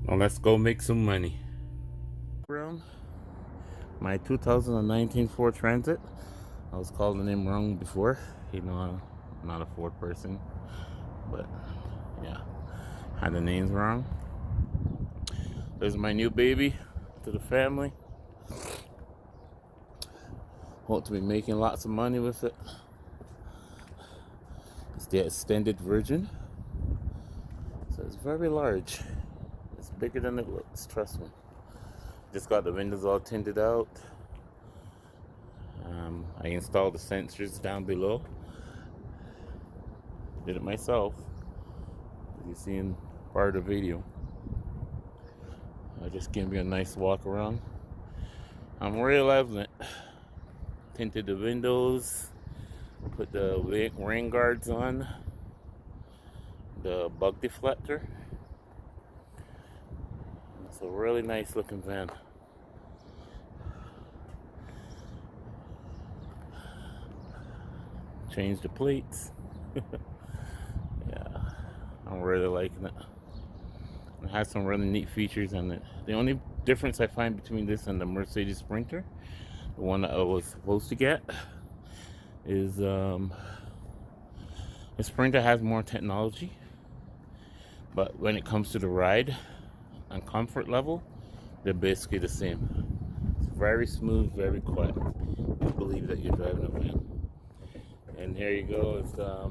Now let's go make some money. My 2019 Ford Transit. I was calling the name wrong before. You know, I'm not a Ford person, but yeah, had the names wrong. There's my new baby to the family. Hope to be making lots of money with it. It's the extended version, so it's very large. It's bigger than it looks, trust me. Just got the windows all tinted out. I installed the sensors down below. Did it myself. You see in part of the video. I just gave me a nice walk around. I'm really loving it. Tinted the windows, put the rain guards on, the bug deflector. It's a really nice looking van. Change the plates. Yeah, I'm really liking it. It has some really neat features in it. The only difference I find between this and the Mercedes Sprinter, the one that I was supposed to get, is the Sprinter has more technology, but when it comes to the ride and comfort level, they're basically the same. It's very smooth, very quiet. You believe that you're driving a van. And here you go, it's the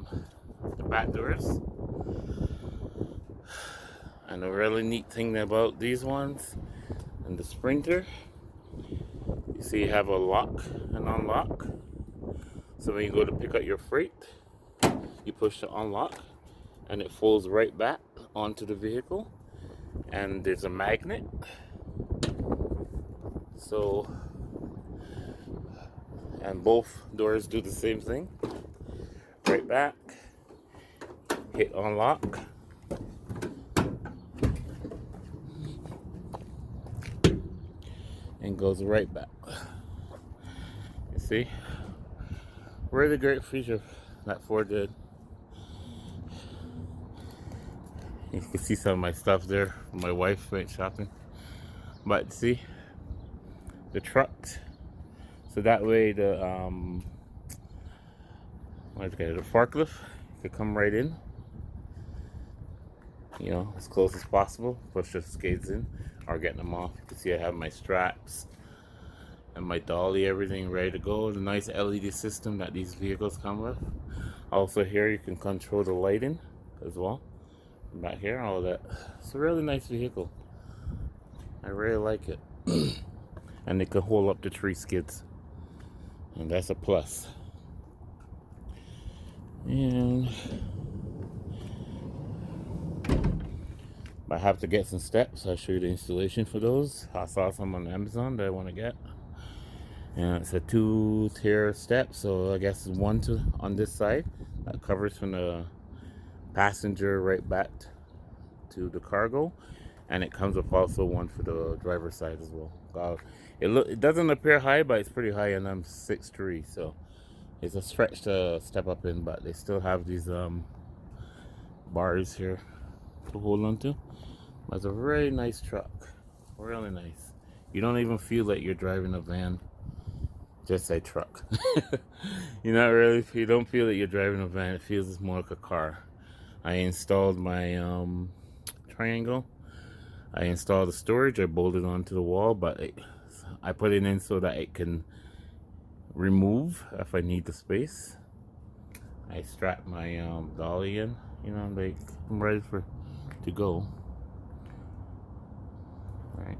back doors. And a really neat thing about these ones and the Sprinter, you see you have a lock and unlock. So when you go to pick up your freight, you push the unlock and it folds right back onto the vehicle. And there's a magnet. So, and both doors do the same thing. Right back, hit unlock. And goes right back. You see? Really great feature that Ford did. You can see some of my stuff there. My wife went shopping. But see, the truck. So that way the the forklift could come right in. You know, as close as possible. Push the skates in or getting them off. You can see I have my straps and my dolly, everything ready to go. The nice LED system that these vehicles come with. Also here you can control the lighting as well. Back here, all of that. It's a really nice vehicle. I really like it. And it can hold up to 3 skids. And that's a plus. And I have to get some steps. I'll show you the installation for those. I saw some on Amazon that I want to get. And it's a 2-tier step, so I guess one on this side that covers from the passenger right back to the cargo, and it comes with also one for the driver's side as well. It doesn't appear high, but it's pretty high, and I'm 6'3", so it's a stretch to step up in. But they still have these bars here to hold on to. But it's a very nice truck, really nice. You don't even feel like you're driving a van. Just a truck. You don't feel that you're driving a van. It feels more like a car. I installed my triangle. I installed the storage. I bolted onto the wall, but I put it in so that it can remove if I need the space. I strap my dolly in. You know, like I'm ready to go. All right.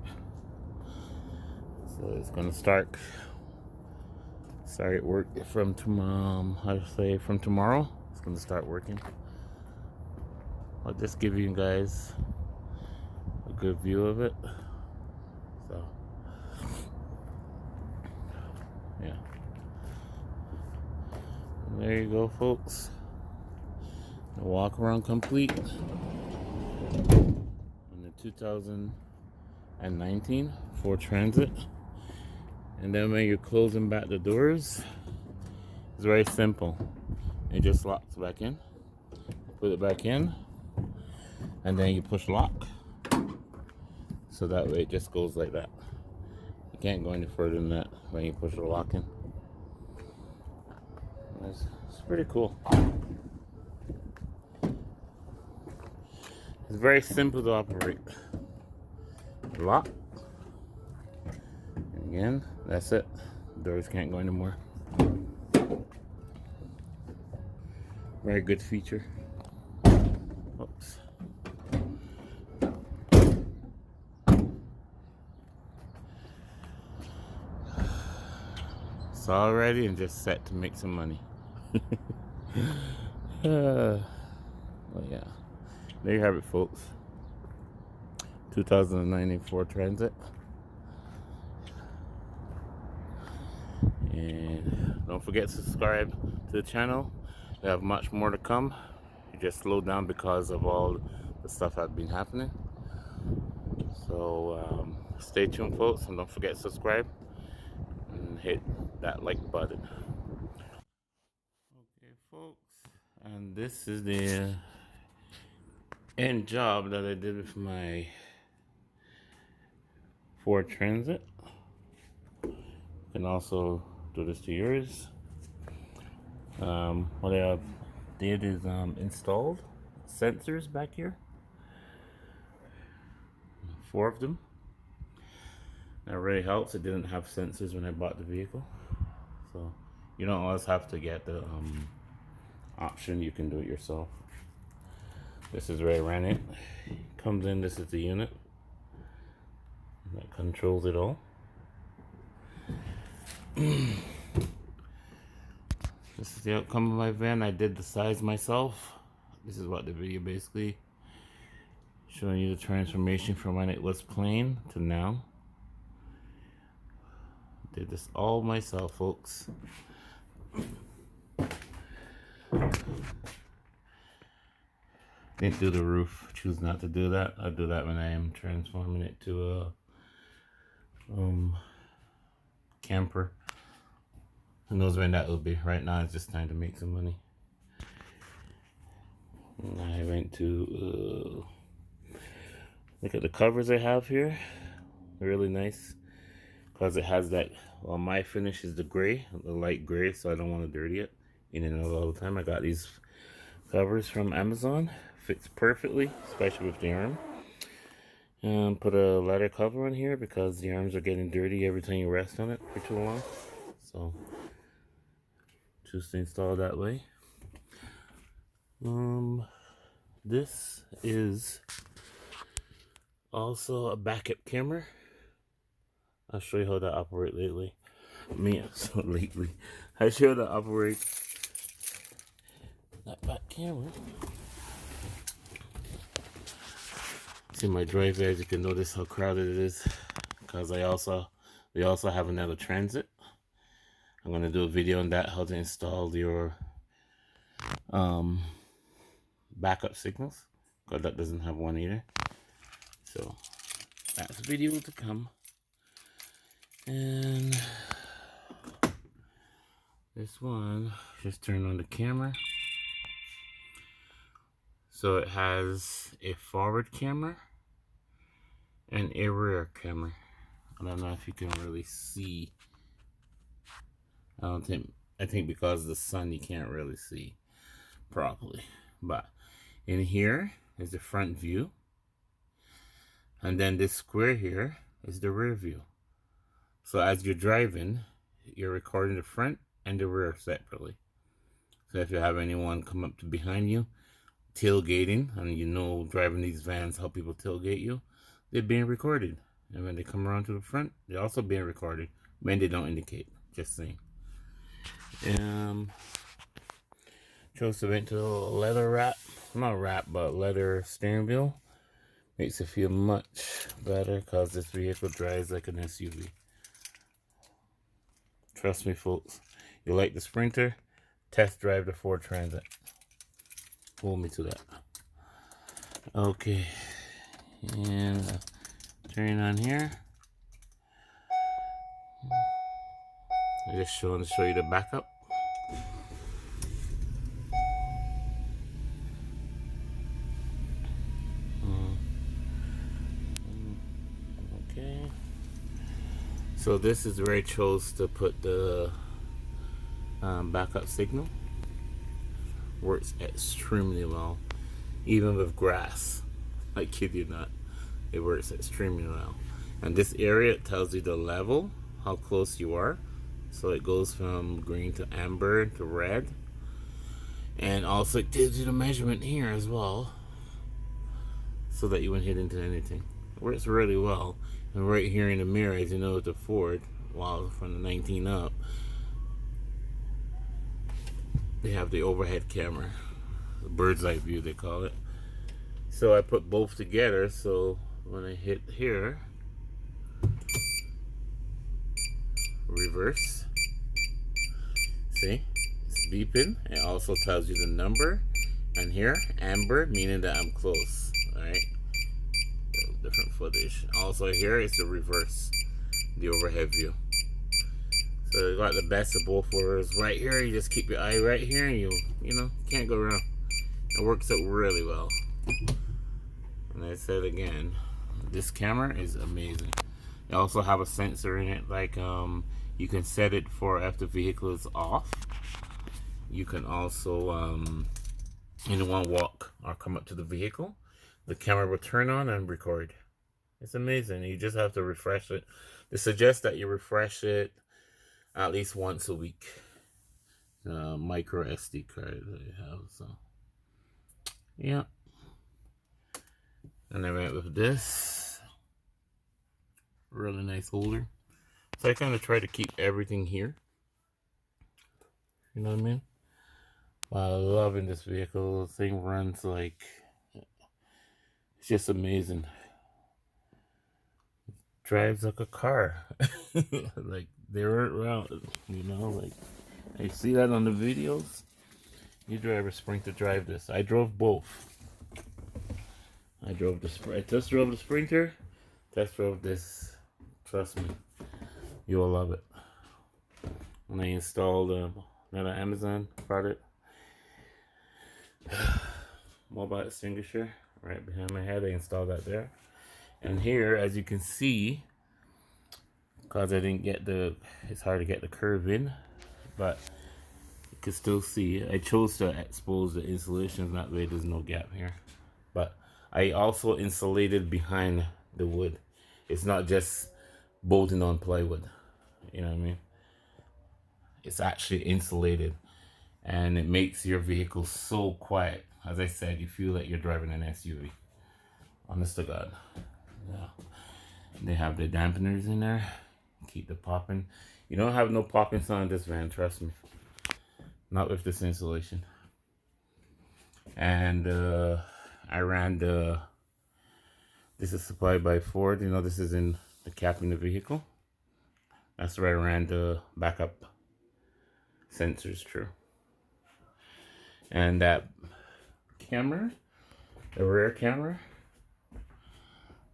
So it's gonna start work from from tomorrow. It's gonna start working. I'll just give you guys a good view of it. So yeah, and there you go, folks. The walk around complete in the 2019 Ford Transit. And then when you're closing back the doors, it's very simple. It just locks back in. Put it back in, and then you push lock, So that way it just goes like that. You can't go any further than that when you push the lock in. It's pretty cool. It's very simple to operate. Lock. And again, that's it. Doors can't go anymore. Very good feature. Oops. It's all ready and just set to make some money. Well, yeah. There you have it, folks. 2019 Ford Transit. And don't forget to subscribe to the channel. We have much more to come. You just slowed down because of all the stuff that's been happening. So stay tuned, folks, and don't forget to subscribe and hit that like button. Okay, folks, and this is the end job that I did with my Ford Transit. You can also do this to yours. What I did is installed sensors back here, 4 of them. That really helps. It didn't have sensors when I bought the vehicle, so you don't always have to get the option. You can do it yourself. This is where I ran it. Comes in. This is the unit that controls it all. This is the outcome of my van. I did the size myself. This is what the video basically showing you, the transformation from when it was plain to now. Did this all myself, folks. Didn't do the roof. Choose not to do that. I'll do that when I am transforming it to a camper. Who knows when that will be. Right now it's just time to make some money. And I went to look at the covers I have here. They're really nice because it has that, well, my finish is the gray, the light gray, so I don't want to dirty it in and out all the time. I got these covers from Amazon. Fits perfectly, especially with the arm. Put a leather cover on here because the arms are getting dirty every time you rest on it for too long. So just install that way. This is also a backup camera. I'll show you how to operate lately. I show you how to operate that back camera. See my driveway, as you can notice how crowded it is, because we also have another Transit. I'm going to do a video on that, how to install your backup signals, because that doesn't have one either. So that's a video to come. And this one, just turn on the camera. So it has a forward camera and a rear camera. I don't know if you can really see. I think because of the sun you can't really see properly. But in here is the front view. And then this square here is the rear view. So as you're driving, you're recording the front and the rear separately. So if you have anyone come up to behind you, tailgating, and you know driving these vans how people tailgate you, they're being recorded. And when they come around to the front, they're also being recorded when they don't indicate. Just saying. Chose to went to a leather wrap, not wrap, but leather steering wheel. Makes it feel much better because this vehicle drives like an SUV. Trust me, folks. You like the Sprinter? Test drive the Ford Transit. Hold me to that. Okay, and turn on here. I'm just showing to show you the backup. So this is where I chose to put the backup signal. Works extremely well, even with grass. I kid you not, it works extremely well. And this area, it tells you the level, how close you are. So it goes from green to amber to red. And also it gives you the measurement here as well, so that you won't hit into anything. It works really well. And right here in the mirror, as you know, with the Ford, well, from the 19 up, they have the overhead camera, the bird's eye view they call it. So I put both together, so when I hit here, reverse, see, it's beeping. It also tells you the number, and here, amber, meaning that I'm close. Alright, different footage. Also here is the reverse, the overhead view. So you got the best of both worlds. Right here, you just keep your eye right here, and you know, can't go wrong. It works out really well. And I said again, this camera is amazing. You also have a sensor in it, like you can set it for if the vehicle is off. You can also, when you want to walk or come up to the vehicle, the camera will turn on and record. It's amazing. You just have to refresh it. They suggest that you refresh it at least once a week. Micro SD card that I have, so yeah. And I went with this really nice holder. So I kind of try to keep everything here. You know what I mean? I'm loving this vehicle. The thing runs like, it's just amazing. Drives like a car. Like they weren't around, you know, like I see that on the videos. You drive a Sprinter, drive this. I drove both. I just drove the Sprinter, test drove this. Trust me, you will love it. When I installed another Amazon product, mobile extinguisher right behind my head, I installed that there. And here, as you can see, because I didn't get it's hard to get the curve in, but you can still see, I chose to expose the insulation, that way there's no gap here. But I also insulated behind the wood. It's not just bolting on plywood, you know what I mean? It's actually insulated, and it makes your vehicle so quiet. As I said, you feel like you're driving an SUV. Honest to God. Yeah. They have the dampeners in there, keep the popping. You don't have no popping sound in this van, trust me. Not with this insulation. And I ran this is supplied by Ford. You know, this is in the cap in the vehicle. That's where I ran the backup sensors through. And that camera, the rear camera,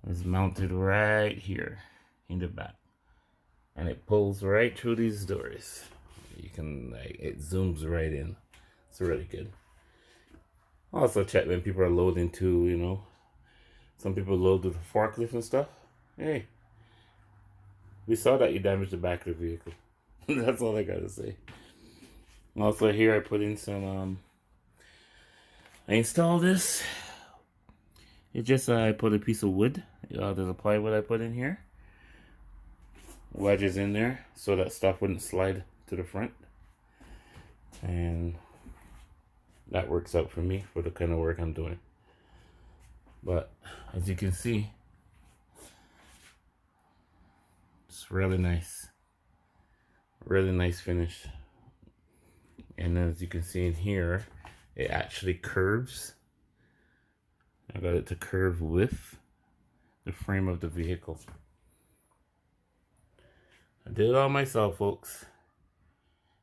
is mounted right here in the back, and it pulls right through these doors. You can, like, it zooms right in. It's really good. Also check when people are loading too, you know. Some people load with a forklift and stuff. Hey, we saw that you damaged the back of the vehicle. That's all I gotta say. Also here I put in some, I installed this. It just, I put a piece of wood. There's a plywood I put in here. Wedges in there so that stuff wouldn't slide to the front. And that works out for me for the kind of work I'm doing. But as you can see, it's really nice. Really nice finish. And as you can see in here, it actually curves. I got it to curve with the frame of the vehicle. I did it all myself, folks.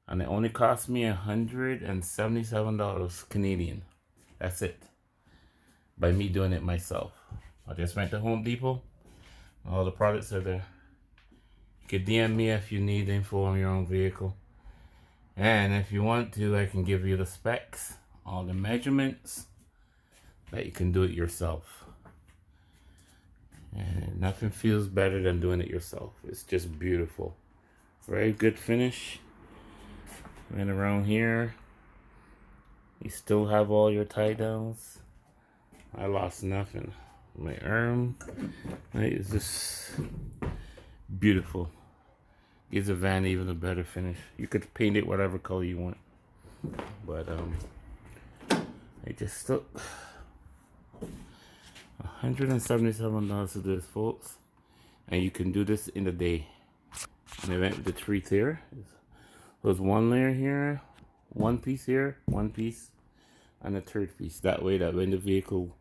And it only cost me $177 Canadian. That's it. By me doing it myself. I just went to Home Depot. All the products are there. You can DM me if you need info on your own vehicle. And if you want to, I can give you the specs, all the measurements, that you can do it yourself. And nothing feels better than doing it yourself. It's just beautiful. Very good finish. And around here, you still have all your tie downs. I lost nothing. My arm, right, is just beautiful. Gives the van even a better finish. You could paint it whatever color you want. But it just took $177 to do this, folks. And you can do this in a day. And I went with the 3 tier. There's 1 layer here, 1 piece here, 1 piece, and a 3rd piece. That way, that when the vehicle,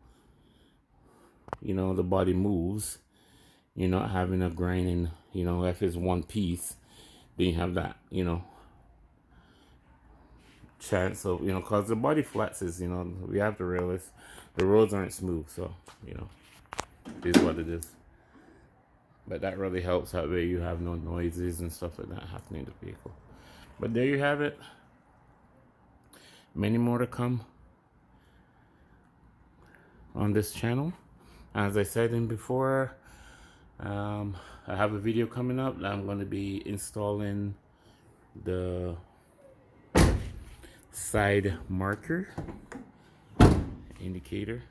you know, the body moves, you're not having a grinding, you know, if it's 1 piece, then you have that, you know, chance of, you know, cause the body flexes, you know, we have to realize the roads aren't smooth, so, you know, it is what it is. But that really helps, that way you have no noises and stuff like that happening in the vehicle. But there you have it. Many more to come on this channel. As I said in before, I have a video coming up that I'm going to be installing the side marker indicator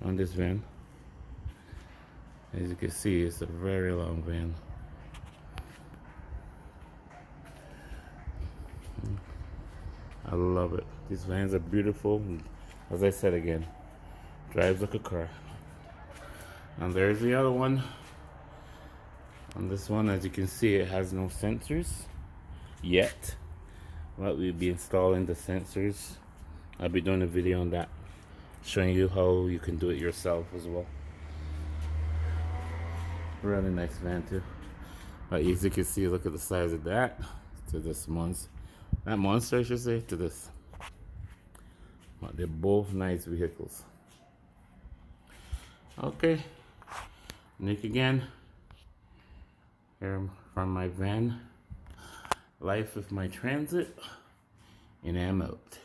on this van. As you can see, it's a very long van. I love it. These vans are beautiful. As I said again, drives like a car. And there's the other one. On this one, as you can see, it has no sensors yet. But we'll be installing the sensors. I'll be doing a video on that, showing you how you can do it yourself as well. Really nice van too. But as you can see, look at the size of that to this monster. That monster, I should say, to this. But they're both nice vehicles. Okay, Nick again. Here from my van life with my Transit, and I'm out.